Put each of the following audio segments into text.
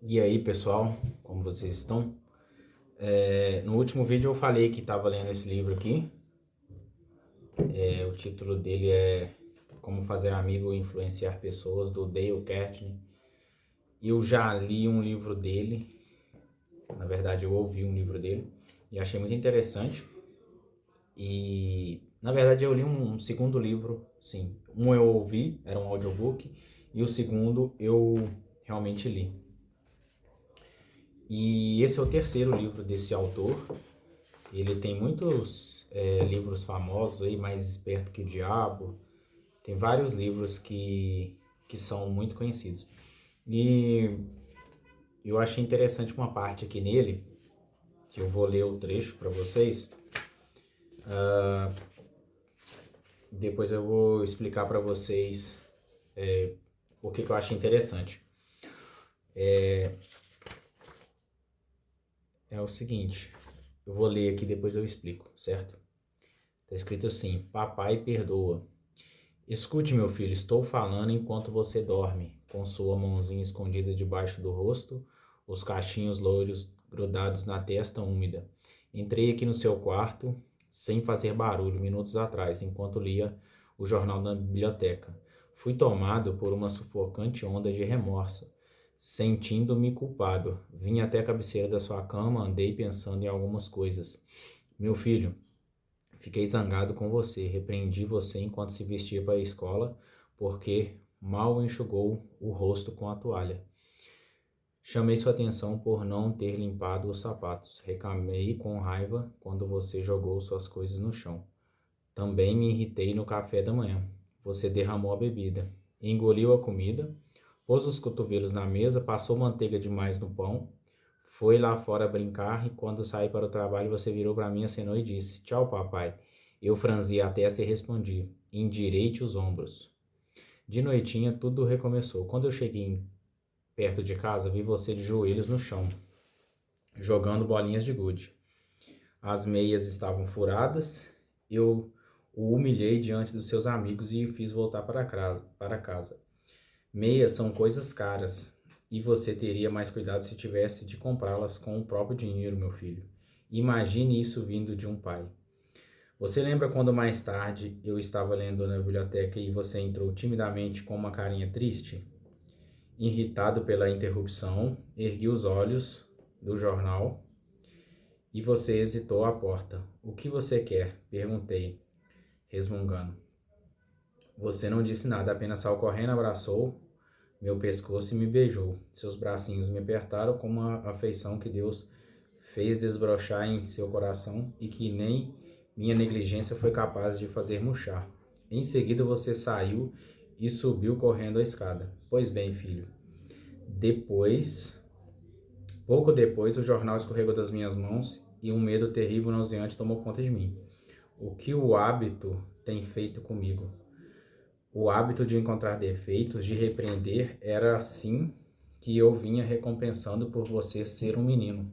E aí, pessoal, como vocês estão? No último vídeo eu falei que estava lendo esse livro aqui. O título dele é Como Fazer Amigo e Influenciar Pessoas, do Dale Carnegie. Eu já li um livro dele, na verdade eu ouvi um livro dele e achei muito interessante. E na verdade eu li um segundo livro, sim. Um eu ouvi, era um audiobook, e o segundo eu realmente li. E esse é o terceiro livro desse autor. Ele tem muitos livros famosos aí, Mais Esperto que o Diabo. Tem vários livros que são muito conhecidos. E eu achei interessante uma parte aqui nele, que eu vou ler o trecho para vocês. Depois eu vou explicar para vocês o que eu achei interessante. É o seguinte, eu vou ler aqui, depois eu explico, certo? Está escrito assim: Papai perdoa. Escute, meu filho, estou falando enquanto você dorme, com sua mãozinha escondida debaixo do rosto, os cachinhos loiros grudados na testa úmida. Entrei aqui no seu quarto, sem fazer barulho, minutos atrás, enquanto lia o jornal na biblioteca. Fui tomado por uma sufocante onda de remorso, sentindo-me culpado. Vim até a cabeceira da sua cama, andei pensando em algumas coisas. Meu filho, fiquei zangado com você, repreendi você enquanto se vestia para a escola, porque mal enxugou o rosto com a toalha. Chamei sua atenção por não ter limpado os sapatos. Reclamei com raiva quando você jogou suas coisas no chão. Também me irritei no café da manhã. Você derramou a bebida, engoliu a comida, pôs os cotovelos na mesa, passou manteiga demais no pão, foi lá fora brincar e quando saí para o trabalho você virou para mim, acenou e disse: Tchau, papai. Eu franzi a testa e respondi: Endireite os ombros. De noitinha tudo recomeçou. Quando eu cheguei perto de casa, vi você de joelhos no chão, jogando bolinhas de gude. As meias estavam furadas. Eu o humilhei diante dos seus amigos e o fiz voltar para casa. Meias são coisas caras, e você teria mais cuidado se tivesse de comprá-las com o próprio dinheiro, meu filho. Imagine isso vindo de um pai. Você lembra quando mais tarde eu estava lendo na biblioteca e você entrou timidamente com uma carinha triste? Irritado pela interrupção, ergui os olhos do jornal e você hesitou à porta. O que você quer? Perguntei, resmungando. Você não disse nada, apenas saiu correndo, abraçou meu pescoço e me beijou. Seus bracinhos me apertaram com uma afeição que Deus fez desbrochar em seu coração e que nem minha negligência foi capaz de fazer murchar. Em seguida você saiu e subiu correndo a escada. Pois bem, filho. Pouco depois, o jornal escorregou das minhas mãos e um medo terrível e nauseante tomou conta de mim. O que o hábito tem feito comigo? O hábito de encontrar defeitos, de repreender, era assim que eu vinha recompensando por você ser um menino.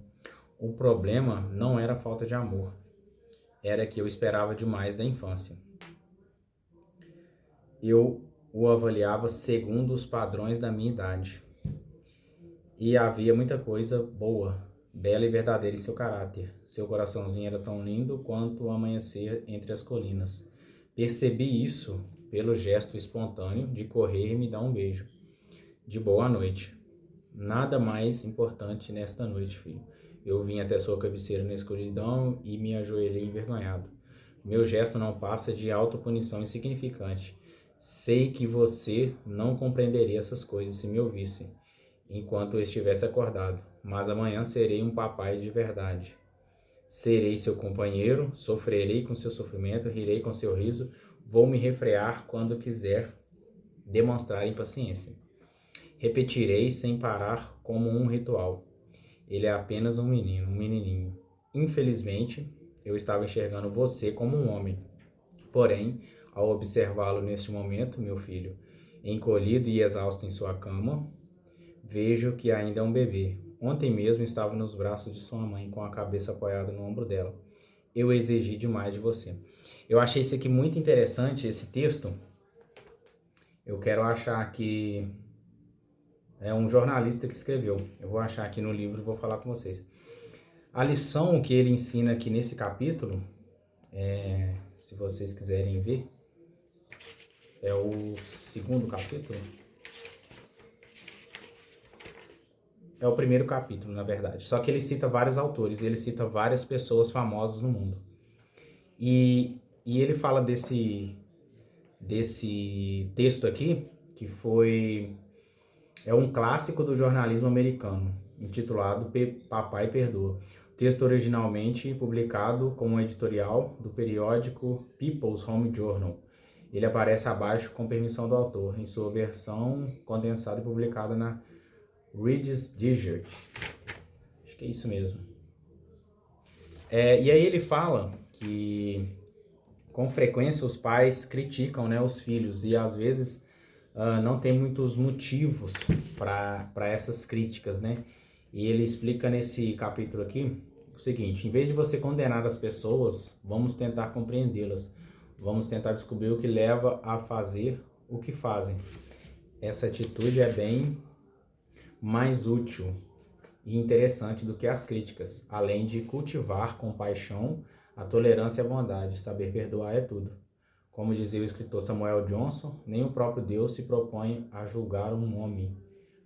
O problema não era a falta de amor, era que eu esperava demais da infância. Eu o avaliava segundo os padrões da minha idade. E havia muita coisa boa, bela e verdadeira em seu caráter. Seu coraçãozinho era tão lindo quanto o amanhecer entre as colinas. Percebi isso pelo gesto espontâneo de correr e me dar um beijo. De boa noite. Nada mais importante nesta noite, filho. Eu vim até sua cabeceira na escuridão e me ajoelhei envergonhado. Meu gesto não passa de autopunição insignificante. Sei que você não compreenderia essas coisas se me ouvisse, enquanto eu estivesse acordado, mas amanhã serei um papai de verdade. Serei seu companheiro, sofrerei com seu sofrimento, rirei com seu riso, vou me refrear quando quiser demonstrar impaciência. Repetirei sem parar como um ritual. Ele é apenas um menino, um menininho. Infelizmente, eu estava enxergando você como um homem. Porém, ao observá-lo neste momento, meu filho, encolhido e exausto em sua cama, vejo que ainda é um bebê. Ontem mesmo estava nos braços de sua mãe, com a cabeça apoiada no ombro dela. Eu exigi demais de você. Eu achei isso aqui muito interessante, esse texto. Eu quero achar aqui É um jornalista que escreveu. Eu vou achar aqui no livro e vou falar com vocês. A lição que ele ensina aqui nesse capítulo, se vocês quiserem ver, é o segundo capítulo. É o primeiro capítulo, na verdade. Só que ele cita vários autores, ele cita várias pessoas famosas no mundo. E ele fala desse texto aqui, que é um clássico do jornalismo americano, intitulado Papai Perdoa. O texto originalmente publicado como um editorial do periódico People's Home Journal. Ele aparece abaixo com permissão do autor, em sua versão condensada e publicada na Reader's Digest. Acho que é isso mesmo. E aí ele fala que com frequência os pais criticam, né, os filhos e às vezes não tem muitos motivos para essas críticas, né? E ele explica nesse capítulo aqui o seguinte: em vez de você condenar as pessoas, vamos tentar compreendê-las. Vamos tentar descobrir o que leva a fazer o que fazem. Essa atitude é bem mais útil e interessante do que as críticas, além de cultivar compaixão, a tolerância e a bondade. Saber perdoar é tudo. Como dizia o escritor Samuel Johnson, nem o próprio Deus se propõe a julgar um homem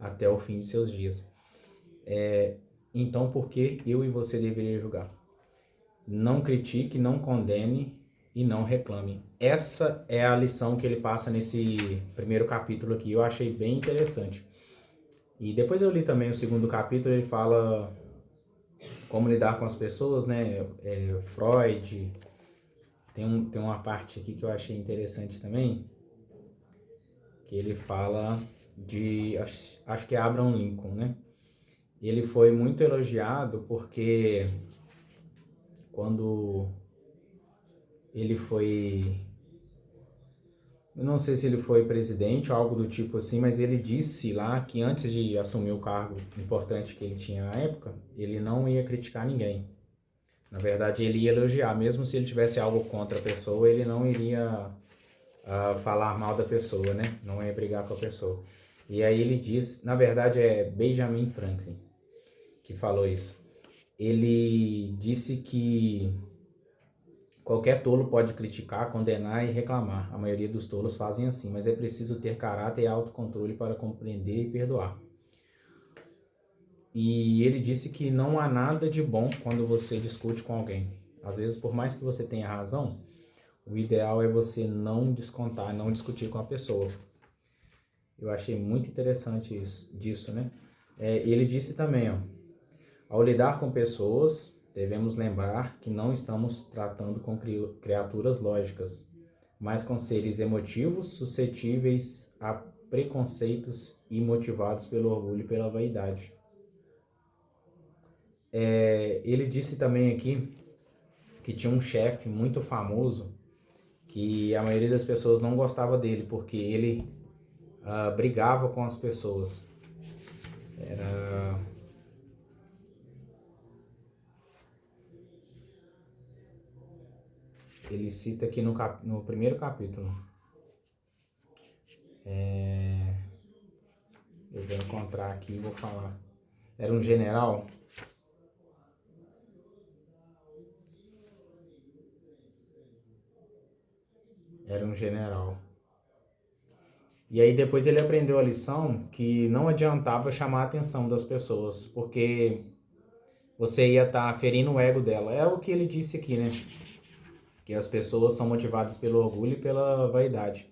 até o fim de seus dias. Então, por que eu e você deveria julgar? Não critique, não condene e não reclame. Essa é a lição que ele passa nesse primeiro capítulo aqui. Eu achei bem interessante. E depois eu li também o segundo capítulo, ele fala como lidar com as pessoas, né? Freud. Tem uma parte aqui que eu achei interessante também, que ele fala de, acho que é Abraham Lincoln, né? Ele foi muito elogiado porque quando ele foi, eu não sei se ele foi presidente ou algo do tipo assim, mas ele disse lá que antes de assumir o cargo importante que ele tinha na época, ele não ia criticar ninguém. Na verdade, ele ia elogiar, mesmo se ele tivesse algo contra a pessoa, ele não iria falar mal da pessoa, né? Não ia brigar com a pessoa. E aí ele diz, na verdade é Benjamin Franklin que falou isso. Ele disse que qualquer tolo pode criticar, condenar e reclamar. A maioria dos tolos fazem assim, mas é preciso ter caráter e autocontrole para compreender e perdoar. E ele disse que não há nada de bom quando você discute com alguém. Às vezes, por mais que você tenha razão, o ideal é você não descontar, não discutir com a pessoa. Eu achei muito interessante disso, né? Ele disse também, ao lidar com pessoas, devemos lembrar que não estamos tratando com criaturas lógicas, mas com seres emotivos, suscetíveis a preconceitos e motivados pelo orgulho e pela vaidade. Ele disse também aqui que tinha um chefe muito famoso que a maioria das pessoas não gostava dele, porque ele brigava com as pessoas. Ele cita aqui no primeiro capítulo. Eu vou encontrar aqui e vou falar. Era um general. Era um general. E aí depois ele aprendeu a lição que não adiantava chamar a atenção das pessoas, porque você ia estar ferindo o ego dela. É o que ele disse aqui, né? Que as pessoas são motivadas pelo orgulho e pela vaidade.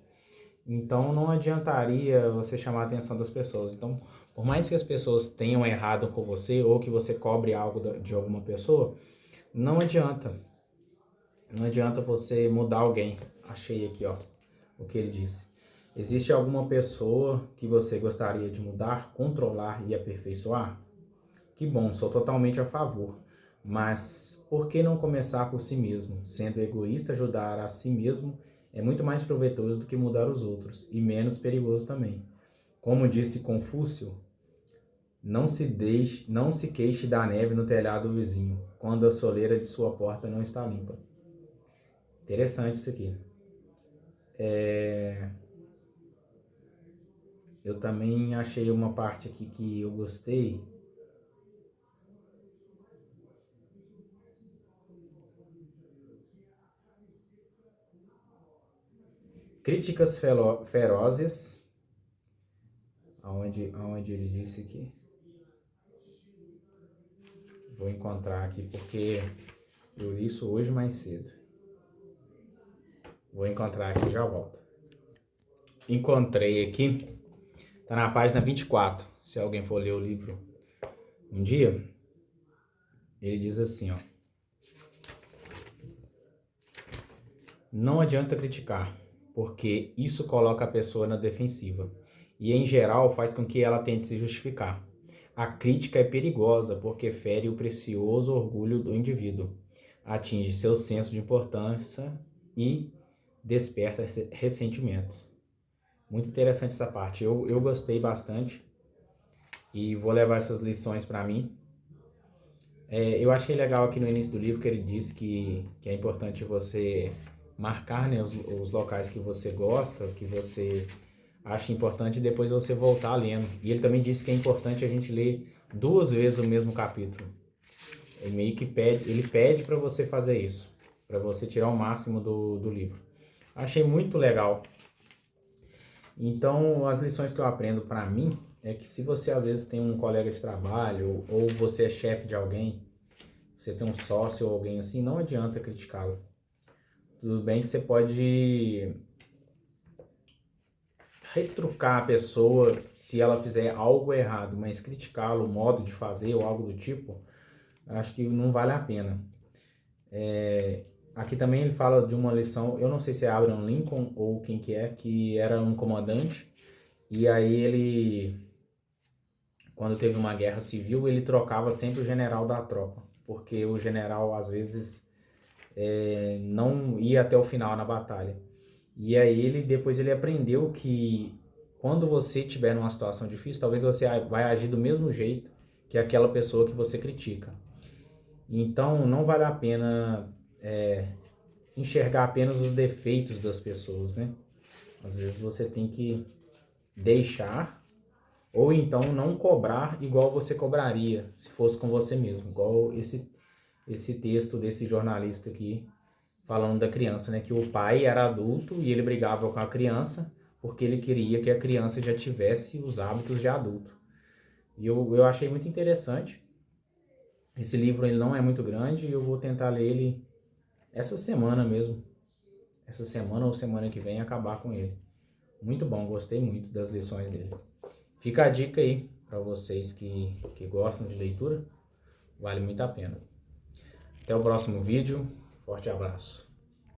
Então não adiantaria você chamar a atenção das pessoas. Então, por mais que as pessoas tenham errado com você ou que você cobre algo de alguma pessoa, não adianta. Não adianta você mudar alguém. Achei aqui, o que ele disse. Existe alguma pessoa que você gostaria de mudar, controlar e aperfeiçoar? Que bom, sou totalmente a favor. Mas por que não começar por si mesmo? Sendo egoísta, ajudar a si mesmo é muito mais proveitoso do que mudar os outros e menos perigoso também. Como disse Confúcio, não se queixe da neve no telhado do vizinho, quando a soleira de sua porta não está limpa. Interessante isso aqui. eu também achei uma parte aqui que eu gostei. Críticas ferozes, aonde ele disse aqui. Vou encontrar aqui porque eu li isso hoje mais cedo. Vou encontrar aqui e já volto. Encontrei aqui, tá na página 24. Se alguém for ler o livro um dia, ele diz assim, ó. Não adianta criticar, porque isso coloca a pessoa na defensiva e, em geral, faz com que ela tente se justificar. A crítica é perigosa porque fere o precioso orgulho do indivíduo, atinge seu senso de importância e desperta ressentimentos. Muito interessante essa parte. Eu gostei bastante e vou levar essas lições para mim. Eu achei legal aqui no início do livro que ele disse que é importante você marcar, né, os locais que você gosta, que você acha importante e depois você voltar lendo. E ele também disse que é importante a gente ler 2 vezes o mesmo capítulo. Ele meio que pede para você fazer isso, para você tirar o máximo do livro. Achei muito legal. Então, as lições que eu aprendo para mim é que se você às vezes tem um colega de trabalho ou você é chefe de alguém, você tem um sócio ou alguém assim, não adianta criticá-lo. Tudo bem que você pode retrucar a pessoa se ela fizer algo errado, mas criticá-lo, o modo de fazer ou algo do tipo, acho que não vale a pena. Aqui também ele fala de uma lição, eu não sei se é Abraham Lincoln ou quem que era um comandante, e aí ele, quando teve uma guerra civil, ele trocava sempre o general da tropa, porque o general às vezes não ia até o final na batalha. E aí depois ele aprendeu que quando você estiver numa situação difícil, talvez você vai agir do mesmo jeito que aquela pessoa que você critica. Então não vale a pena enxergar apenas os defeitos das pessoas, né? Às vezes você tem que deixar ou então não cobrar igual você cobraria se fosse com você mesmo, igual esse texto desse jornalista aqui falando da criança, né? Que o pai era adulto e ele brigava com a criança porque ele queria que a criança já tivesse os hábitos de adulto. E eu achei muito interessante. Esse livro ele não é muito grande e eu vou tentar ler ele essa semana mesmo. Essa semana ou semana que vem acabar com ele. Muito bom, gostei muito das lições dele. Fica a dica aí para vocês que gostam de leitura. Vale muito a pena. Até o próximo vídeo. Forte abraço.